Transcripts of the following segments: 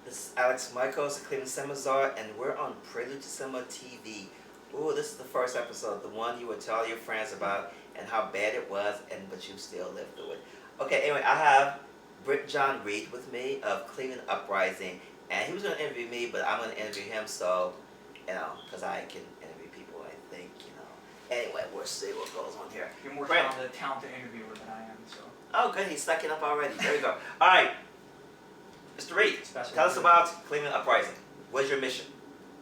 This is Alex Michaels, the Cleveland Cinema Czar, and we're on Prelude to Cinema TV. Ooh, this is the first episode, the one you would tell your friends about and how bad it was, but you still lived through it. Okay, anyway, I have Brent John Reed with me of Cleveland Uprising, and he was going to interview me, but I'm going to interview him, so, because I can interview people, I think. Anyway, we'll see what goes on here. You're more Brent. talented interviewer than I am, so. Oh, good, he's sucking up already. There we go. All right. Mr. Reed, tell us about Cleveland Uprising. What's your mission?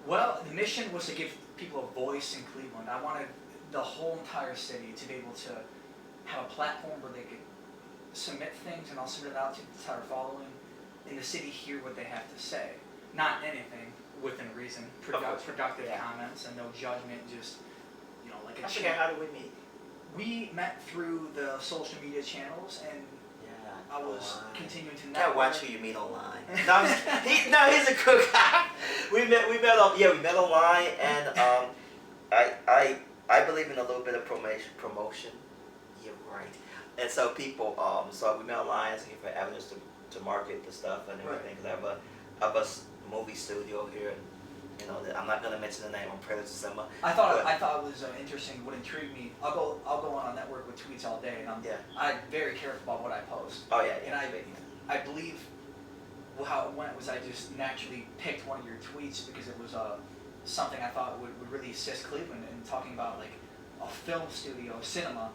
Well, the mission was to give people a voice in Cleveland. I wanted the whole entire city to be able to have a platform where they could submit things, and I'll submit it out to the entire following, in the city hear what they have to say. Not anything within reason, productive comments and no judgment, just, like a I forget, how did we meet? We met through the social media channels, and I was continuing to network. Can't watch who you meet online. No, he's a cook. we met online, and I believe in a little bit of promotion. You're right. And so people, so we met online, looking for avenues to market the stuff and everything. Because I have a movie studio here, and that I'm not going to mention the name. I'm Prelude to Cinema. I thought it was interesting. What intrigued me, I'll go on a network with tweets all day, and I'm very careful about what I post. Oh yeah. And I believe how it went was I just naturally picked one of your tweets because it was something I thought would really assist Cleveland in talking about like a film studio, cinema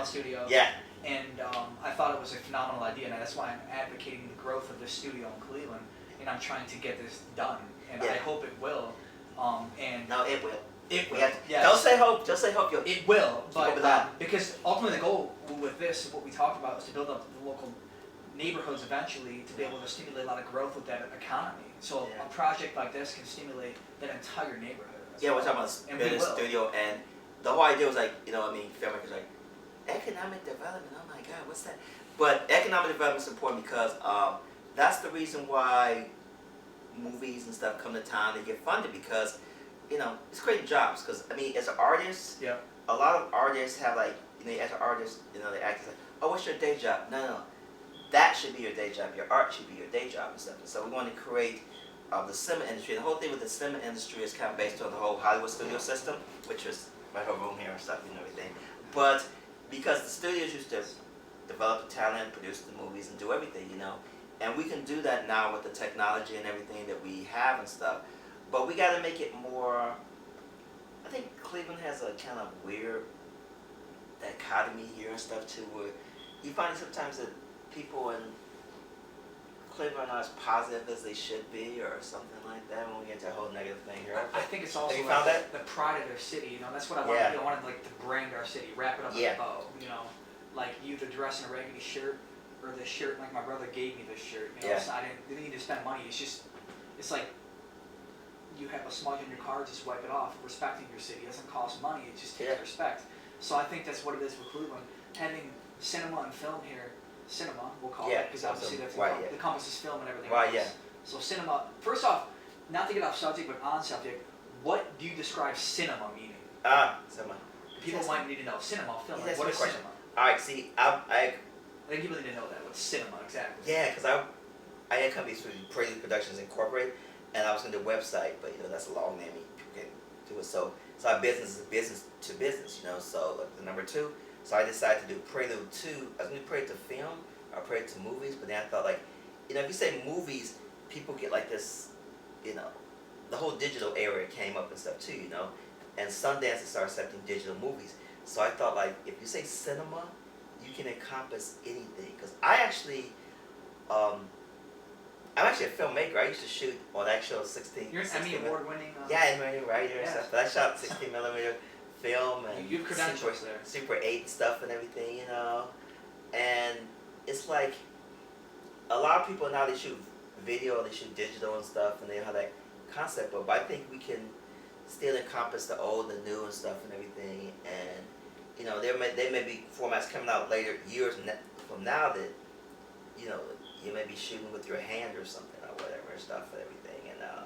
studio. Yeah. And I thought it was a phenomenal idea, and that's why I'm advocating the growth of this studio in Cleveland, and I'm trying to get this done. And I hope it will. No, it will. It will. Yes. Don't say hope. Just say hope. It will. But because ultimately the goal with this, what we talked about, is to build up the local neighborhoods eventually to be able to stimulate a lot of growth with that economy. So a project like this can stimulate that entire neighborhood. We're talking about building a studio, and the whole idea was like, filmmakers like economic development. Oh my God, what's that? But economic development is important because that's the reason why movies and stuff come to town. They get funded because it's creating jobs. Because as an artist, a lot of artists have as an artist, they act like, oh, what's your day job? No, that should be your day job. Your art should be your day job and stuff. And so we want to create the cinema industry. The whole thing with the cinema industry is kind of based on the whole Hollywood studio system, which is my whole room here and stuff and everything. But because the studios used to develop the talent, produce the movies, and do everything, and we can do that now with the technology and everything that we have and stuff. But we got to make it more. I think Cleveland has a kind of weird dichotomy here and stuff too, where you find sometimes that people in Cleveland are not as positive as they should be, or something like that. When we get to a whole negative thing here, I think it's also the pride of their city. That's what I wanted. I wanted to brand our city, wrap it up in a bow. Like you either dress in a raggedy shirt or this shirt. Like my brother gave me this shirt. So I didn't need to spend money. It's like you have a smudge in your car, just wipe it off. Respecting your city, it doesn't cost money. It just takes respect. So I think that's what it is for Cleveland. Having cinema and film here. Cinema, we'll call it, because obviously that's encompasses film and everything else. So cinema, first off, not to get off subject, but on subject, what do you describe cinema meaning? Cinema. People might need to know. Cinema, film, what is cinema? Alright, see, I think people need to know that. What's cinema, exactly? Yeah, because I had companies through Prelude Productions Incorporated, and I was going to do a website, but that's a long name, people can't do it. So our business is business to business, so the number 2. So I decided to do Prelude to, I was going to Prelude to film, or Prelude to movies, but then I thought if you say movies, people get like this, the whole digital era came up and stuff too, and Sundance started accepting digital movies. So I thought if you say cinema, you can encompass anything. Because I'm actually a filmmaker. I used to shoot on actual 16. You're an Emmy award-winning. Emmy writer and stuff. But I shot 16mm film and you have credentials there. Super 8 stuff and everything, and it's like a lot of people now, they shoot video, they shoot digital and stuff, and they have that concept, but I think we can still encompass the old, the new and stuff and everything, and there may be formats coming out later, years from now, that you may be shooting with your hand or something or whatever and stuff and everything, and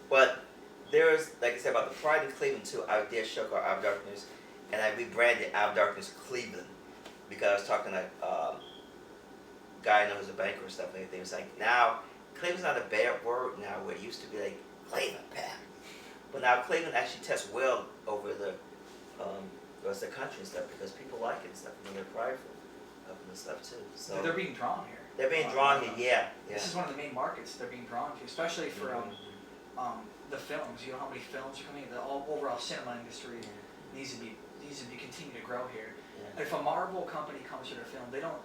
but there's, like I said, about the Pride in Cleveland too. I did a show called Out of Darkness, and I rebranded Out of Darkness Cleveland because I was talking to a guy I know who's a banker and stuff and everything. It's like now Cleveland's not a bad word now, where it used to be like Cleveland, bad. But now Cleveland actually tests well over the rest of the country and stuff because people like it and stuff, and they're prideful of it and stuff too. So they're being drawn here. They're being drawn here, yeah. This is one of the main markets they're being drawn to, especially for the films. You know how many films are coming in? The overall cinema industry needs to be continue to grow here. Yeah. If a Marvel company comes here to film, they don't.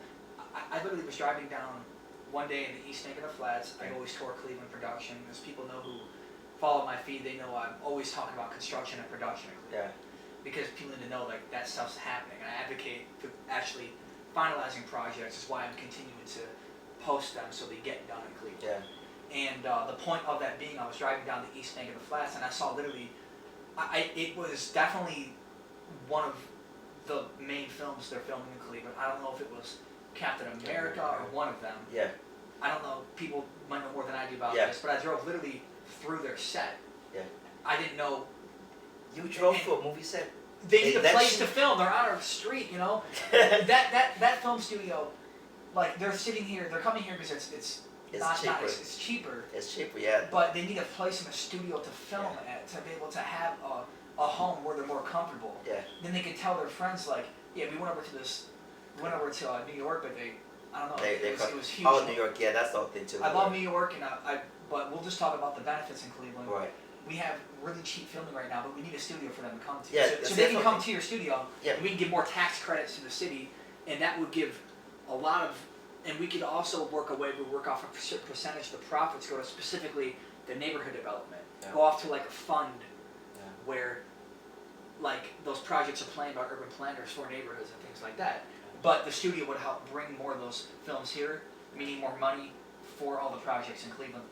I literally was driving down one day in the East Bank of the Flats. I always tour Cleveland production. As people know who follow my feed, they know I'm always talking about construction and production in Cleveland. Yeah. Because people need to know like that stuff's happening, and I advocate for actually finalizing projects. Is why I'm continuing to post them so they get done in Cleveland. Yeah. And the point of that being, I was driving down the East Bank of the Flats, and I saw literally, it was definitely one of the main films they're filming in Cleveland. I don't know if it was Captain America or one of them. Yeah. I don't know. People might know more than I do about this, but I drove literally through their set. Yeah. I didn't know. You drove to a movie set? They need a place to film. They're on our street, you know. that film studio, like they're sitting here. They're coming here because it's cheaper. It's cheaper. It's cheaper, yeah. But they need a place in a studio to film at, to be able to have a home where they're more comfortable. Yeah. Then they can tell their friends like, yeah, we went over to New York, but I don't know. It was huge. Oh, New York, yeah, that's the whole thing too. I love New York, and but we'll just talk about the benefits in Cleveland. Right. We have really cheap filming right now, but we need a studio for them to come to. Yeah, so they can come to your studio, and we can give more tax credits to the city, and that would give a lot of, and we could also work off a percentage of the profits go to specifically the neighborhood development. Yeah. Go off to like a fund where like those projects are planned by urban planners for neighborhoods and things like that. But the studio would help bring more of those films here, meaning more money for all the projects in Cleveland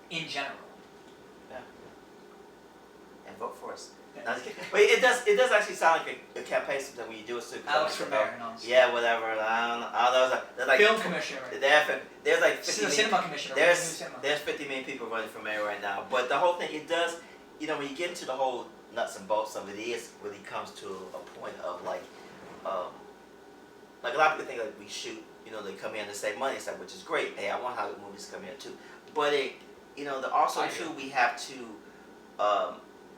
in general. Yeah. And vote for us. Yeah. But it does actually sound like a campaign sometimes when you do it. Alex from there. Yeah, whatever. I don't know. There's like film commissioner. There's like 50 cinema commissioner. There's 50 million people running for mayor right now. But the whole thing, it does, you know, when you get into the whole nuts and bolts of it, really comes to a point of like a lot of people think like we shoot, you know, they come in to save money and stuff, which is great. Hey, I want Hollywood movies to come in too. But also too, we have to,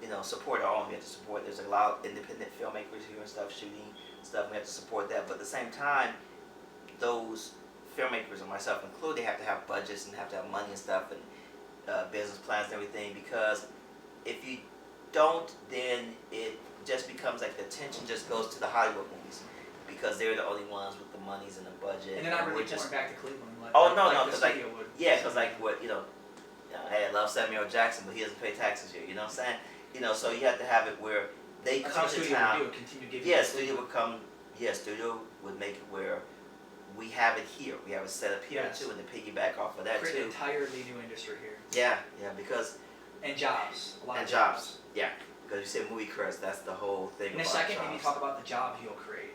you know, support our own. We have to support. There's a lot of independent filmmakers here and stuff shooting stuff. We have to support that. But at the same time, those filmmakers and myself included, they have to have budgets and have to have money and stuff and business plans and everything. Because if you don't, then it just becomes like the attention just goes to the Hollywood movies. Because they're the only ones with the monies and the budget. And they're not really pouring back to Cleveland. Because what, you know, hey, I love Samuel Jackson, but he doesn't pay taxes here. You know what I'm saying? You know, so you have to have it where they come to town. Studio would make it where we have it here. We have it set up here too, and to piggyback off of that create too. An entirely new industry here. Yeah, because. And jobs. Jobs. Yeah, because you said movie careers. That's the whole thing. In a second, maybe talk about the jobs you'll create.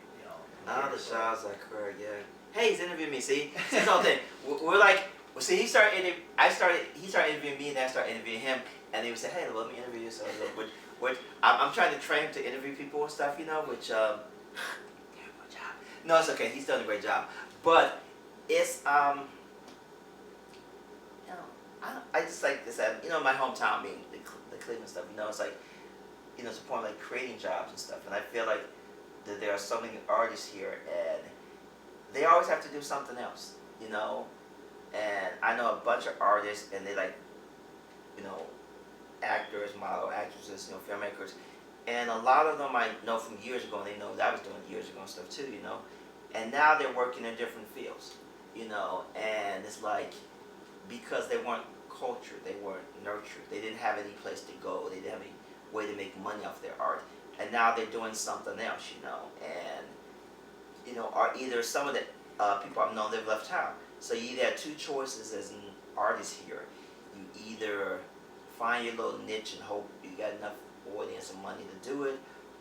The jobs I create, yeah. Hey, he's interviewing me. See, this whole thing. We're like, see, he started interviewing me, and then I started interviewing him, and they would say, hey, let me interview you. So, which I'm trying to train him to interview people and stuff, you know, which terrible job. No, it's okay. He's done a great job, but it's you know, I just like this, you know, my hometown being the Cleveland stuff, you know, it's like, you know, it's a point like creating jobs and stuff, and I feel like that there are so many artists here, and they always have to do something else, you know. And I know a bunch of artists, and they like, you know, actors, model, actresses, you know, filmmakers, and a lot of them I know from years ago, and they know that I was doing years ago and stuff too, you know. And now they're working in different fields, you know, and it's like because they weren't cultured, they weren't nurtured, they didn't have any place to go, they didn't have any way to make money off their art. And now they're doing something else, you know, and, you know, are either some of the people I've known, they've left town. So you either have two choices as an artist here. You either find your little niche and hope you got enough audience and money to do it,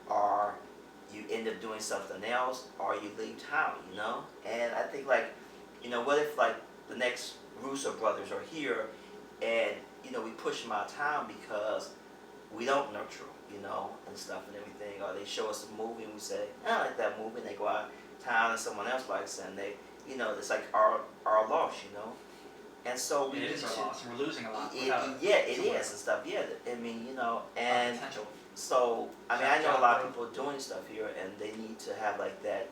or you end up doing something else, or you leave town, you know. And I think, like, you know, what if, like, the next Russo brothers are here, and, you know, we push them out of town because we don't nurture them, you know, and stuff and everything, or they show us a movie and we say, I like that movie, and they go out of town and someone else likes it, and they, you know, it's like our loss, you know. And so we it is our loss, and we're losing a lot. It is and stuff. Yeah, I mean, and so I mean, I know a lot of people doing stuff here, and they need to have like that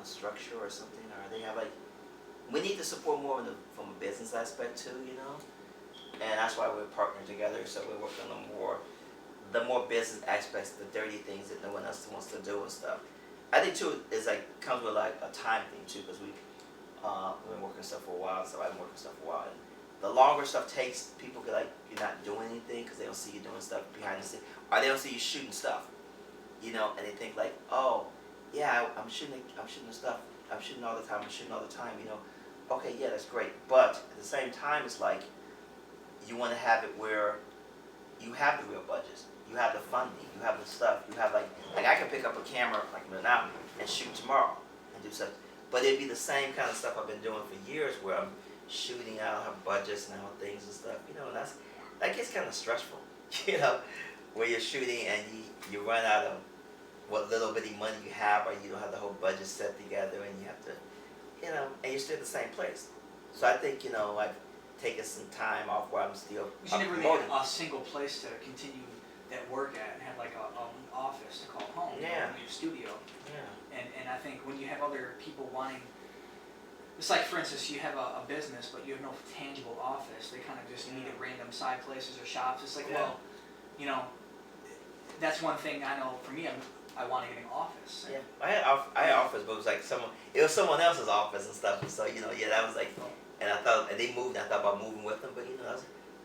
structure or something, or they have like. We need to support more from a business aspect too, and that's why we're partnering together. So we're working on the more business aspects, the dirty things that no one else wants to do and stuff. I think too is like comes with like a time thing too, because we've been working stuff for a while, so I've been working stuff for a while. And the longer stuff takes, people get like you're not doing anything because they don't see you doing stuff behind the scenes, or they don't see you shooting stuff, and they think like, oh, yeah, I'm shooting the stuff, I'm shooting all the time, Okay, yeah, that's great, but at the same time, it's like you want to have it where you have the real budgets, you have the funding, you have the stuff, you have like I can pick up a camera like now and shoot tomorrow and do stuff. But it'd be the same kind of stuff I've been doing for years, where I'm shooting, I don't have budgets and I don't have things and stuff, and that gets kind of stressful, where you're shooting and you run out of what little bitty money you have, or you don't have the whole budget set together, and you have to, and you're still at the same place. So I think, I've taken some time off where I'm still you never really have a single place to continue that work at and have like an office to call home, your studio. Yeah. And I think when you have other people wanting, it's like, for instance, you have a business, but you have no tangible office. They kind of just need random side places or shops. It's like, well, that's one thing I know for me, I want to get an office. Yeah, I had office, but it was like it was someone else's office and stuff. And so, that was like, and I thought, and they moved, and I thought about moving with them, but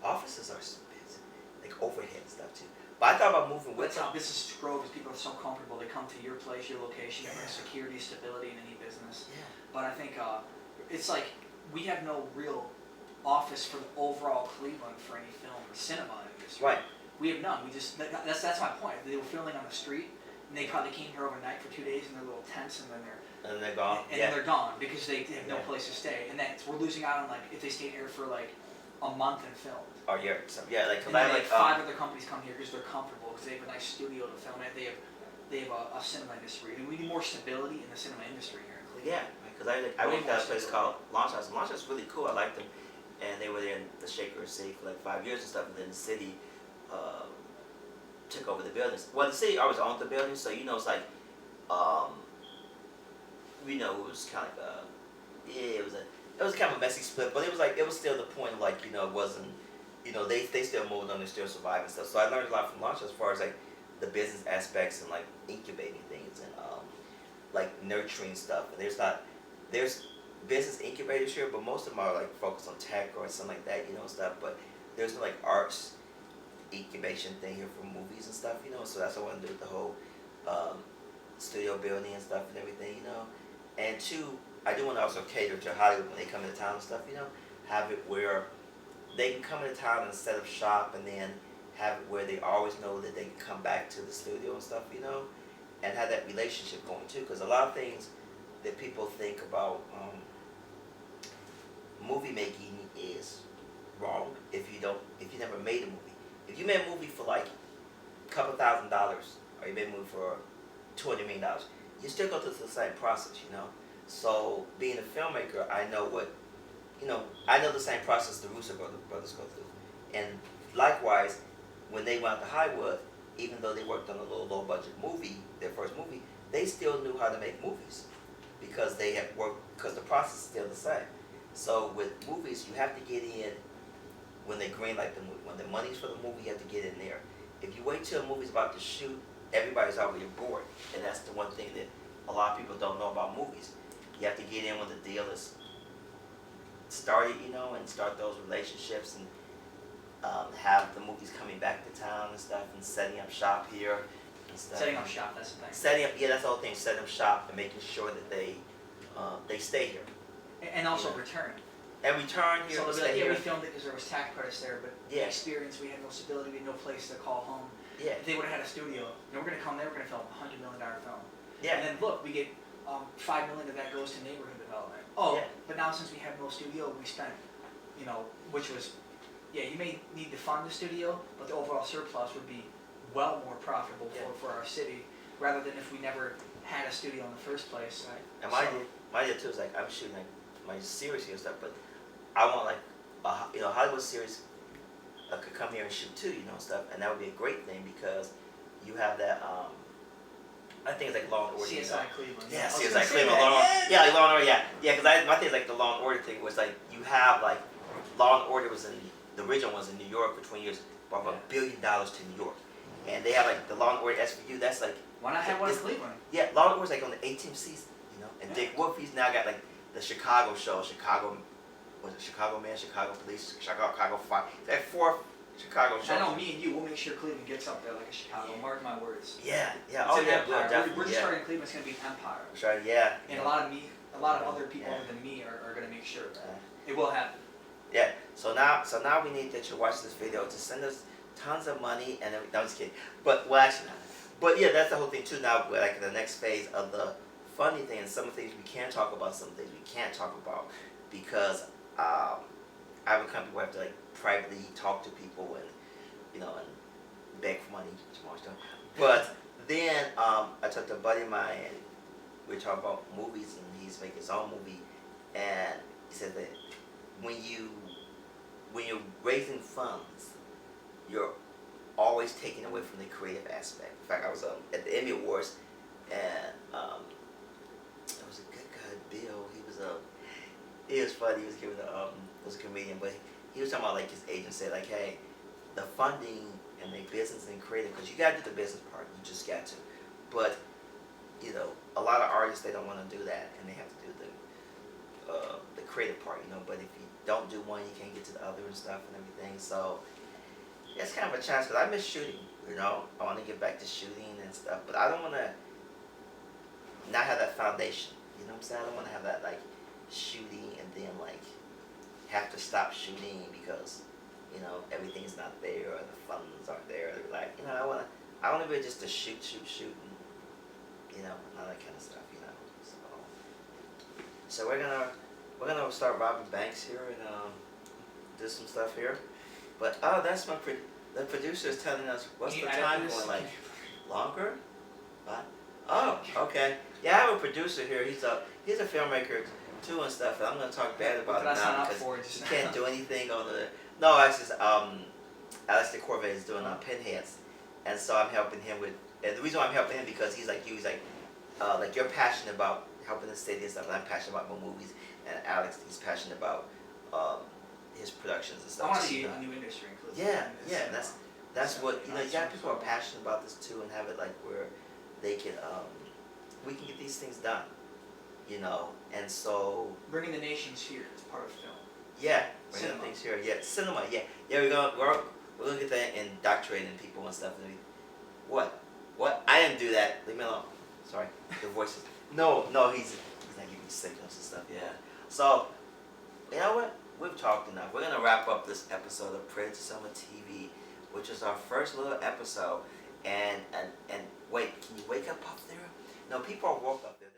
offices are expensive, like overhead and stuff too. But I thought about moving with them. Business grow because people are so comfortable. They come to your place, your location, you bring security, stability in any business. Yeah. But I think it's like we have no real office for the overall Cleveland for any film or cinema industry. Right. We have none. We just that's my point. They were filming on the street, and they probably came here overnight for 2 days in their little tents, and then they're gone. And then they're gone because they have no place to stay. And we're losing out on, like, if they stayed here for like a month and filmed. Or a year, like like 5 other companies come here because they're comfortable, because they have a nice studio to film it. They have a cinema industry, and we need more stability in the cinema industry here in Cleveland. Yeah, because I went to a place called Launch House. Launch House is really cool. I liked them, and they were there in the Shaker City for like 5 years and stuff. And then the city took over the buildings. Well, the city always owned the buildings, so it's like, it was kind of it was kind of a messy split, but it was still the point of like, it wasn't, they still moved on, they still survived and stuff. So I learned a lot from Launch as far as like the business aspects and like incubating things and like nurturing stuff. And there's business incubators here, but most of them are like focused on tech or something like that, stuff. But there's no like arts incubation thing here for movies and stuff, So that's what I want to do with the whole studio building and stuff and everything, And two, I do want to also cater to Hollywood when they come into town and stuff, have it where they can come into town and set up shop, and then have it where they always know that they can come back to the studio and stuff, and have that relationship going too. Because a lot of things that people think about movie making is wrong if you never made a movie. If you made a movie for like a couple $1,000, or you made a movie for $20 million, you still go through the same process, So being a filmmaker, I know the same process the Russo brothers go through. And likewise, when they went out to Hollywood, even though they worked on a little low budget movie, their first movie, they still knew how to make movies because they had worked, because the process is still the same. So with movies, you have to get in when they greenlight the movie. When the money's for the movie, you have to get in there. If you wait till a movie's about to shoot, everybody's already bored. And that's the one thing that a lot of people don't know about movies. You have to get in when the deal is started, and start those relationships, and have the movies coming back to town and stuff, and setting up shop here and stuff. Setting up shop, that's the thing. That's the whole thing. Setting up shop and making sure that they stay here. And also return. And return here. So they'll be like, we filmed it because there was tax credits there, but the experience, we had no stability, we had no place to call home. Yeah. If they would have had a studio, we're going to come there, we're going to film a $100 million film. Yeah. And then look, we get $5 million of that goes to neighborhood development. But now since we have no studio, we spent, which was, you may need to fund the studio, but the overall surplus would be well more profitable for our city, rather than if we never had a studio in the first place. Right. And my idea too is like, I'm shooting like my series here and stuff, but I want like a Hollywood series could come here and shoot too, and stuff, and that would be a great thing because you have that. I think it's like Law and Order. CSI Cleveland. Yeah, CSI Cleveland. Yeah, like Law and Order. Yeah, because my thing is like the Law and Order thing was like you have like Law and Order was in the original ones in New York for 20 years, brought $1 billion to New York, and they have like the Law and Order SVU. That's like why not have one in Cleveland? Yeah, Law and Order's like on the 18th season, and Dick Wolf he's now got like the Chicago show, Chicago Man, Chicago Police, Chicago Fire. That 4 Chicago shows. I know me and you, we'll make sure Cleveland gets up there like a Chicago. Mark my words. Yeah. It's Oh an yeah, empire. We're just starting Cleveland. It's gonna be an empire. That's right. Yeah. And a lot of other people other than me are gonna make sure it will happen. Yeah. So now we need that you watch this video to send us tons of money, and then, no, I'm just kidding. But well, actually, but yeah, that's the whole thing too. Now we're like the next phase of the funding thing, and some of the things we can talk about, some things we can't talk about because I have a company where I have to like privately talk to people and and beg for money, stuff. But then I talked to a buddy of mine and we were talking about movies, and he's making his own movie, and he said that when you're raising funds, you're always taking away from the creative aspect. In fact, I was at the Emmy Awards, and it was a good guy, Bill. He was funny. He was giving was a comedian, but he was talking about like his agent said like, hey, the funding and the business and creative, because you got to do the business part, you just got to. But a lot of artists, they don't want to do that, and they have to do the creative part, But if you don't do one, you can't get to the other and stuff and everything. So it's kind of a challenge because I miss shooting. I want to get back to shooting and stuff, but I don't want to not have that foundation. You know what I'm saying? I don't want to have that like shooting and then like have to stop shooting because everything's not there or the funds aren't there. They're like I want to be just to shoot and all that kind of stuff. So we're gonna start robbing banks here and do some stuff here. But that's the producer is telling us what's the time going like longer. What? Oh, okay. Yeah, I have a producer here. He's a filmmaker too and stuff. And I'm gonna talk bad about him now because he can't do anything on the. No, it's just Alex de Corvette is doing Pinheads, and so I'm helping him with. And the reason why I'm helping him because he's like you're passionate about helping the city and stuff, and I'm passionate about my movies, and Alex he's passionate about his productions and stuff. I want to see a new industry included. Yeah, that's what you got people who are passionate about this too, and have it like where they can we can get these things done, and so bringing the nations here is part of film. Yeah, bringing the things here. Yeah, cinema. Yeah, we're gonna get that indoctrinating people and stuff. What? I didn't do that. Leave me alone. Sorry, the voices. No, he's not giving me signals and stuff. Yeah. So, you know what? We've talked enough. We're gonna wrap up this episode of Pray to Summer TV, which is our first little episode. And wait, can you wake up there? No, people are woke up there.